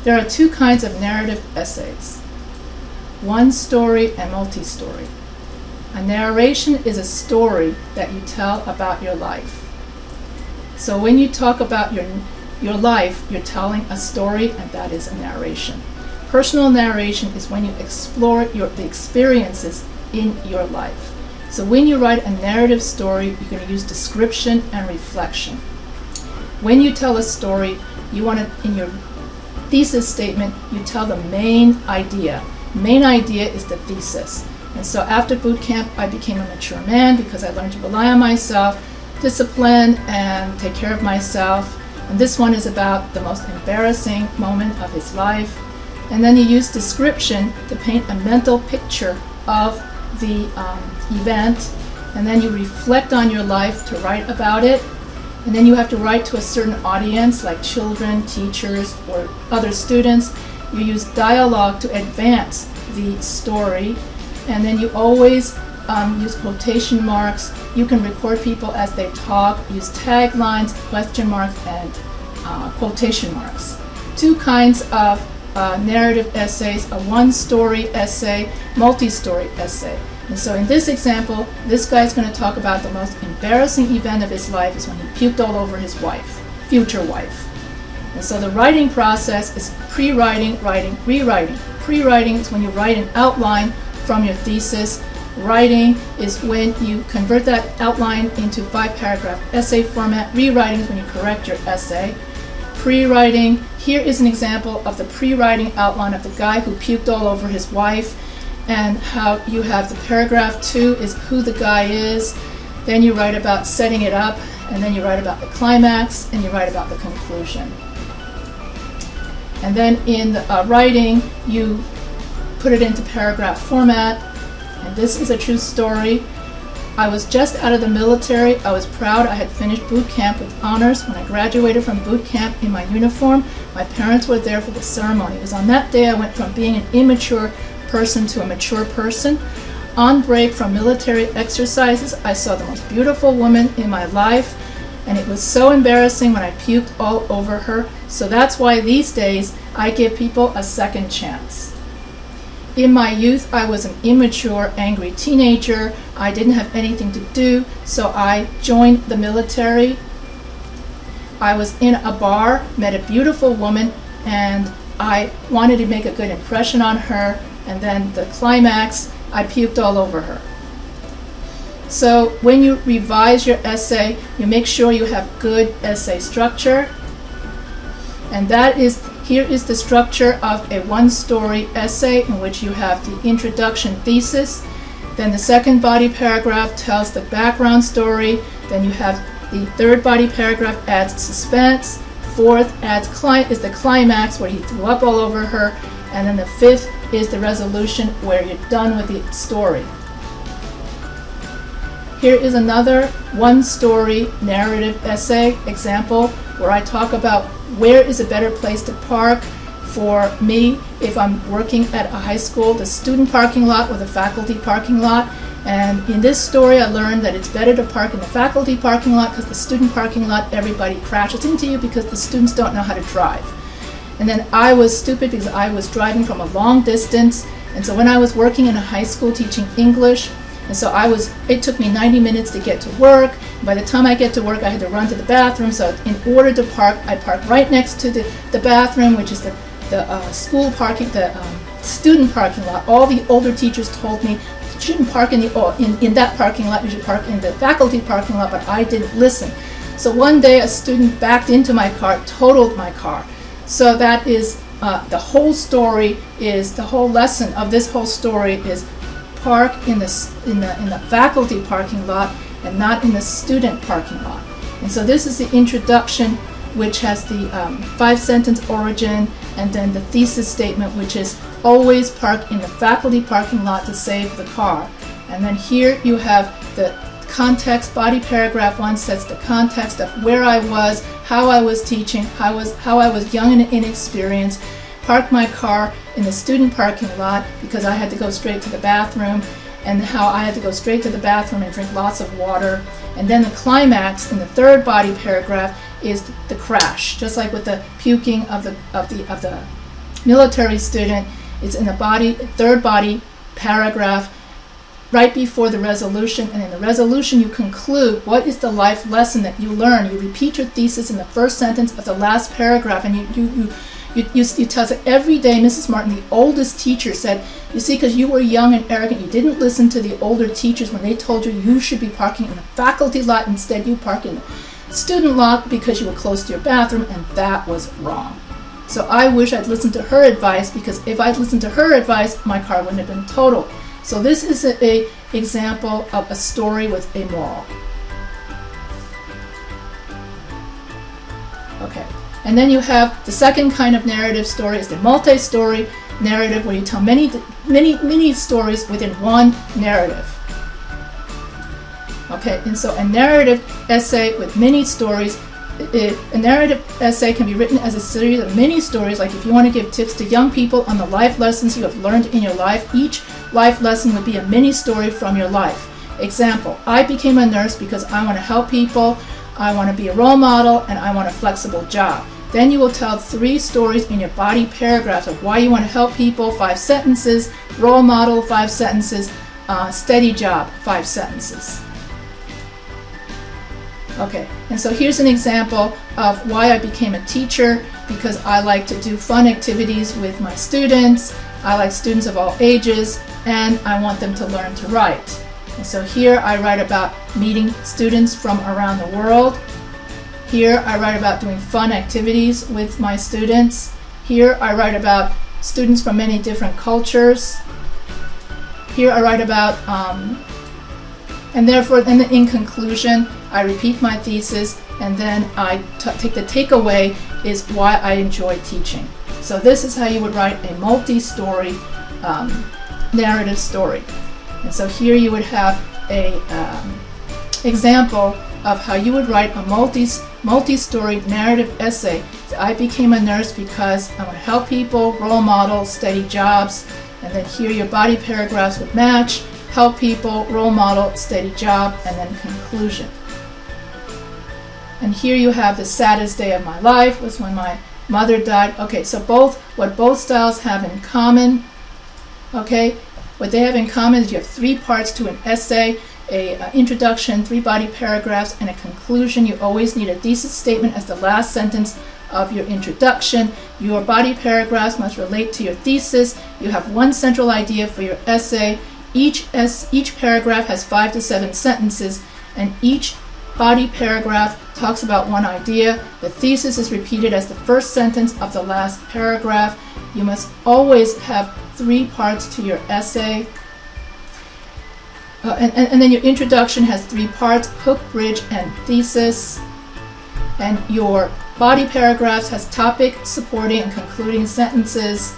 There are two kinds of narrative essays: one story and multi-story. A narration is a story that you tell about your life. So when you talk about your life, you're telling a story, and that is a narration. Personal narration is when you explore the experiences in your life. So when you write a narrative story, you're going to use description and reflection. When you tell a story, you want to, in your thesis statement, you tell the main idea. Main idea is the thesis. And so after boot camp, I became a mature man because I learned to rely on myself, discipline, and take care of myself. And this one is about the most embarrassing moment of his life. And then you use description to paint a mental picture of the event. And then you reflect on your life to write about it. And then you have to write to a certain audience, like children, teachers, or other students. You use dialogue to advance the story. And then you always use quotation marks. You can record people as they talk. Use taglines, question marks, and quotation marks. Two kinds of narrative essays: a one-story essay, multi-story essay. And so in this example, this guy's going to talk about the most embarrassing event of his life is when he puked all over his wife, future wife. And so the writing process is pre-writing, writing, rewriting. Pre-writing is when you write an outline from your thesis. Writing is when you convert that outline into 5-paragraph essay format. Rewriting is when you correct your essay. Pre-writing, here is an example of the pre-writing outline of the guy who puked all over his wife, and how you have the paragraph 2 is who the guy is. Then you write about setting it up, and then you write about the climax, and you write about the conclusion. And then in the writing, you put it into paragraph format. And this is a true story. I was just out of the military. I was proud I had finished boot camp with honors. When I graduated from boot camp in my uniform, my parents were there for the ceremony. It was on that day I went from being an immature person to a mature person. On break from military exercises, I saw the most beautiful woman in my life, and it was so embarrassing when I puked all over her. So that's why these days I give people a second chance. In my youth, I was an immature, angry teenager. I didn't have anything to do, so I joined the military. I was in a bar, met a beautiful woman, and I wanted to make a good impression on her, and then the climax, I puked all over her. So when you revise your essay, you make sure you have good essay structure. And here is the structure of a one-story essay in which you have the introduction thesis. Then the second body paragraph tells the background story. Then you have the third body paragraph adds suspense. Fourth is the climax where he threw up all over her. And then the fifth is the resolution where you're done with the story. Here is another one-story narrative essay example where I talk about where is a better place to park for me if I'm working at a high school, the student parking lot or the faculty parking lot. And in this story, I learned that it's better to park in the faculty parking lot because the student parking lot, everybody crashes into you because the students don't know how to drive. And then I was stupid because I was driving from a long distance. And so when I was working in a high school teaching English, and so it took me 90 minutes to get to work. By the time I get to work, I had to run to the bathroom. So in order to park, I parked right next to the bathroom, which is the school parking, the student parking lot. All the older teachers told me, you shouldn't park in that parking lot, you should park in the faculty parking lot, but I didn't listen. So one day a student backed into my car, totaled my car. So that is the whole story, is the whole lesson of this whole story is park in the faculty parking lot and not in the student parking lot. And so this is the introduction, which has the 5-sentence origin, and then the thesis statement, which is always park in the faculty parking lot to save the car. And then here you have the context. Body paragraph 1 sets the context of where I was, how I was teaching, how I was young and inexperienced. Parked my car in the student parking lot because I had to go straight to the bathroom, and how I had to go straight to the bathroom and drink lots of water. And then the climax in the third body paragraph is the crash, just like with the puking of the military student, it's in the third body paragraph, right before the resolution. And in the resolution, you conclude what is the life lesson that you learn. You repeat your thesis in the first sentence of the last paragraph, and you tell us every day, Mrs. Martin, the oldest teacher, said, you see, because you were young and arrogant, you didn't listen to the older teachers when they told you should be parking in the faculty lot. Instead, you park in the student lot because you were close to your bathroom, and that was wrong. So I wish I'd listened to her advice, because if I'd listened to her advice, my car wouldn't have been totaled. So this is an example of a story with a moral. Okay, and then you have the second kind of narrative story is the multi-story narrative, where you tell many stories within one narrative. Okay, and so a narrative essay with many stories. A narrative essay can be written as a series of mini stories, like if you want to give tips to young people on the life lessons you have learned in your life. Each life lesson would be a mini story from your life. Example, I became a nurse because I want to help people, I want to be a role model, and I want a flexible job. Then you will tell 3 stories in your body paragraphs of why you want to help people, 5 sentences, role model, 5 sentences, steady job, 5 sentences. Okay, and so here's an example of why I became a teacher, because I like to do fun activities with my students. I like students of all ages, and I want them to learn to write. And so here I write about meeting students from around the world. Here I write about doing fun activities with my students. Here I write about students from many different cultures. Here I write about and therefore, then in conclusion, I repeat my thesis, and then I take the takeaway is why I enjoy teaching. So this is how you would write a multi-story narrative story. And so here you would have a example of how you would write a multi-story narrative essay. I became a nurse because I want to help people, role models, steady jobs, and then here your body paragraphs would match. Help people, role model, steady job, and then conclusion. And here you have the saddest day of my life was when my mother died. Okay, so what both styles have in common, okay, what they have in common is you have 3 parts to an essay, a introduction, 3 body paragraphs, and a conclusion. You always need a thesis statement as the last sentence of your introduction. Your body paragraphs must relate to your thesis. You have one central idea for your essay. Each paragraph has 5 to 7 sentences, and each body paragraph talks about one idea. The thesis is repeated as the first sentence of the last paragraph. You must always have 3 parts to your essay. And then your introduction has 3 parts: hook, bridge, and thesis. And your body paragraphs has topic, supporting, and concluding sentences.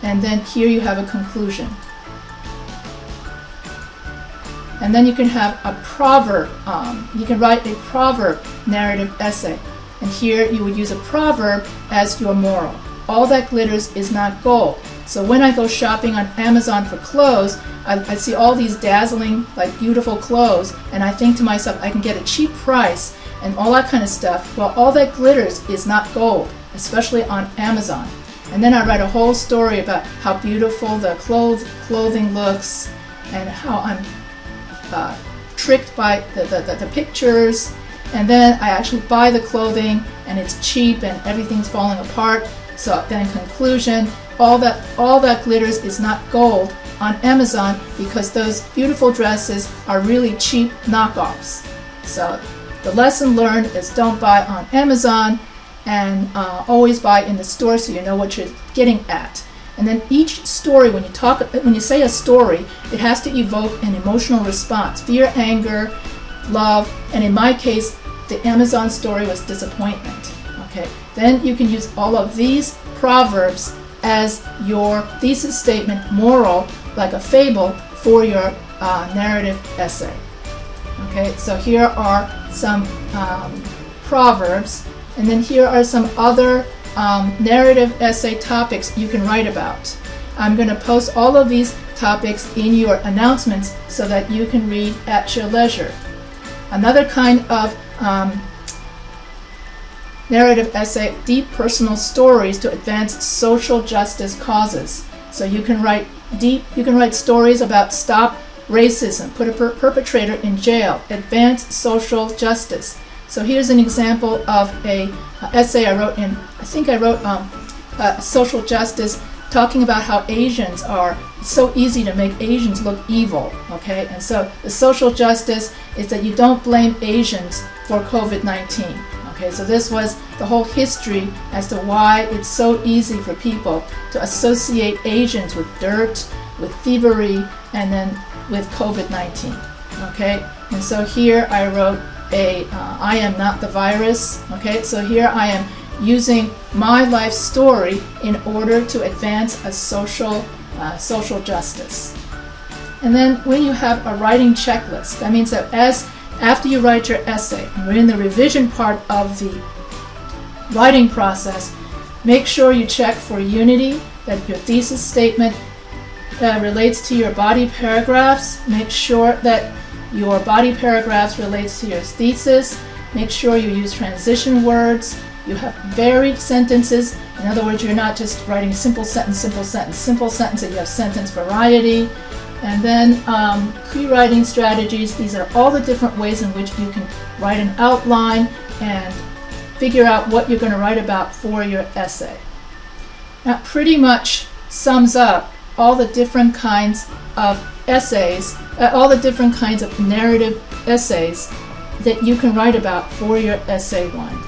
And then here you have a conclusion. And then you can have a proverb. You can write a proverb narrative essay. And here you would use a proverb as your moral. All that glitters is not gold. So when I go shopping on Amazon for clothes, I see all these dazzling, like beautiful clothes, and I think to myself, I can get a cheap price and all that kind of stuff. Well, all that glitters is not gold, especially on Amazon. And then I write a whole story about how beautiful the clothing looks and how I'm tricked by the pictures, and then I actually buy the clothing and it's cheap and everything's falling apart. So then in conclusion, all that glitters is not gold on Amazon, because those beautiful dresses are really cheap knockoffs. So the lesson learned is don't buy on Amazon, and always buy in the store so you know what you're getting at. And then each story, when you say a story, it has to evoke an emotional response: fear, anger, love, and in my case, the Amazon story was disappointment. Okay, then you can use all of these proverbs as your thesis statement, moral, like a fable, for your narrative essay. Okay, so here are some proverbs, and then here are some other narrative essay topics you can write about. I'm going to post all of these topics in your announcements so that you can read at your leisure. Another kind of narrative essay, deep personal stories to advance social justice causes. So you can write stories about stop racism, put a perpetrator in jail, advance social justice. So here's an example of a essay I wrote social justice, talking about how Asians are, it's so easy to make Asians look evil, okay? And so the social justice is that you don't blame Asians for COVID-19, okay? So this was the whole history as to why it's so easy for people to associate Asians with dirt, with thievery, and then with COVID-19, okay? And so here I wrote I am not the virus, okay? So here I am using my life story in order to advance a social justice. And then when you have a writing checklist, that means that after you write your essay, and we're in the revision part of the writing process, make sure you check for unity, that your thesis statement relates to your body paragraphs. Make sure that your body paragraphs relates to your thesis. Make sure you use transition words. You have varied sentences. In other words, you're not just writing simple sentence, that you have sentence variety. And then pre-writing strategies. These are all the different ways in which you can write an outline and figure out what you're going to write about for your essay. That pretty much sums up all the different kinds of essays, all the different kinds of narrative essays that you can write about for your essay one.